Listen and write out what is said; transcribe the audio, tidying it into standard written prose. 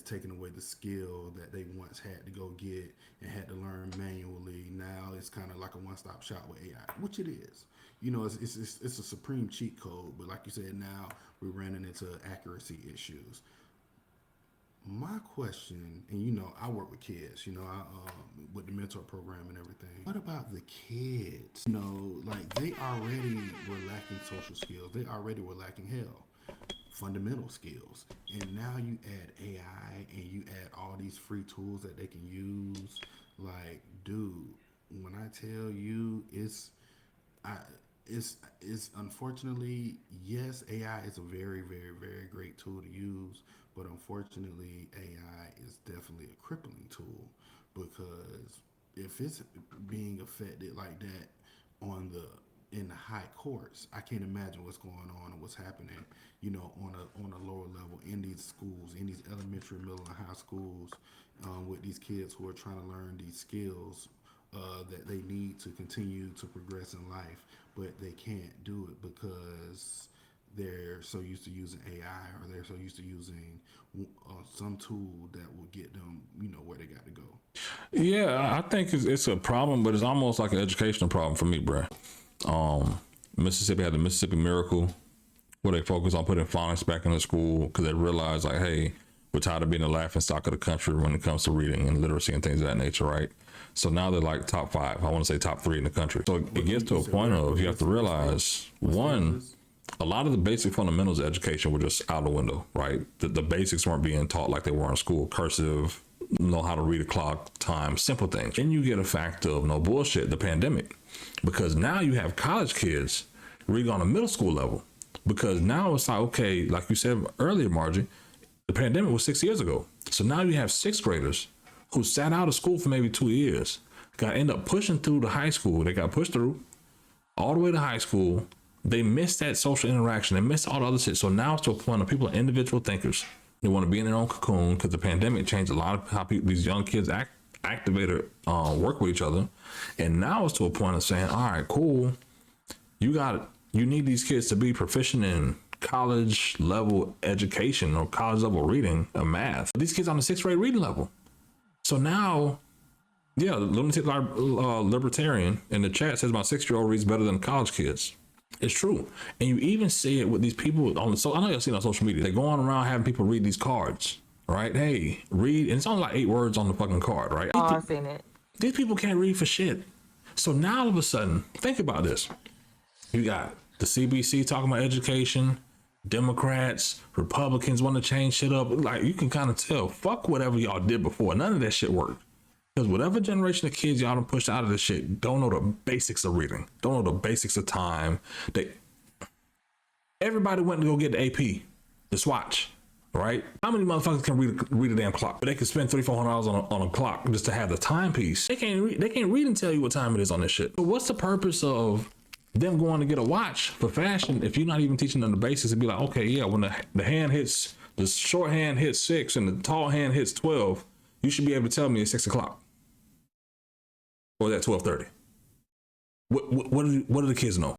taken away the skill that they once had to go get and had to learn manually. Now it's kind of like a one-stop shop with AI, which it is. It's a supreme cheat code, but like you said, now we're running into accuracy issues. My question, and I work with kids, I with the mentor program and everything. What about the kids? Like they already were lacking social skills. They already were lacking fundamental skills. And now you add AI and you add all these free tools that they can use. Like, dude, when I tell you I it's unfortunately, yes, AI is a very, very, very great tool to use, but unfortunately AI is definitely a crippling tool, because if it's being affected like that on the in the high courts, I can't imagine what's going on and what's happening, on a lower level in these schools, in these elementary, middle, and high schools, with these kids who are trying to learn these skills that they need to continue to progress in life, but they can't do it because they're so used to using AI, or they're so used to using some tool that will get them, where they got to go. Yeah, I think it's a problem, but it's almost like an educational problem for me, bro. Mississippi had the Mississippi Miracle, where they focus on putting phonics back in the school because they realize, like, hey, we're tired of being the laughing stock of the country when it comes to reading and literacy and things of that nature, right? So now they're like top 5. I want to say top 3 in the country. So it gets to a point of you have to realize, one, a lot of the basic fundamentals of education were just out the window, right? The basics weren't being taught like they were in school. Cursive, know how to read a clock, time, simple things. Then you get a fact of no bullshit, the pandemic, because now you have college kids reading on a middle school level, because now it's like, okay, like you said earlier, Margie, the pandemic was 6 years ago. So now you have 6th graders who sat out of school for maybe 2 years, got end up pushing through to high school. They got pushed through all the way to high school. They missed that social interaction. They missed all the other shit. So now it's to a point of people are individual thinkers. They want to be in their own cocoon because the pandemic changed a lot of how these young kids activated, work with each other. And now it's to a point of saying, all right, cool. You need these kids to be proficient in college level education or college level reading or math. These kids on the 6th grade reading level. So now, yeah, lunatic libertarian in the chat says my 6-year-old reads better than college kids. It's true. And you even see it with these people I know you've seen it on social media. They're going around having people read these cards, right? Hey, read, and it's only like 8 words on the fucking card, right? Oh, I've seen it. These people can't read for shit. So now all of a sudden, think about this. You got the CBC talking about education, Democrats, Republicans want to change shit up. Like, you can kind of tell, fuck whatever y'all did before. None of that shit worked. Because whatever generation of kids y'all done pushed out of this shit don't know the basics of reading, don't know the basics of time. Everybody went to go get the AP, the swatch, right? How many motherfuckers can read a damn clock? But they can spend $300-$400 on a clock just to have the timepiece. They can't read and tell you what time it is on this shit. So what's the purpose of them going to get a watch for fashion if you're not even teaching them the basics? And be like, okay, yeah, when the short hand hits 6 and the tall hand hits 12, you should be able to tell me it's 6 o'clock. Or is that 12:30? What do the kids know?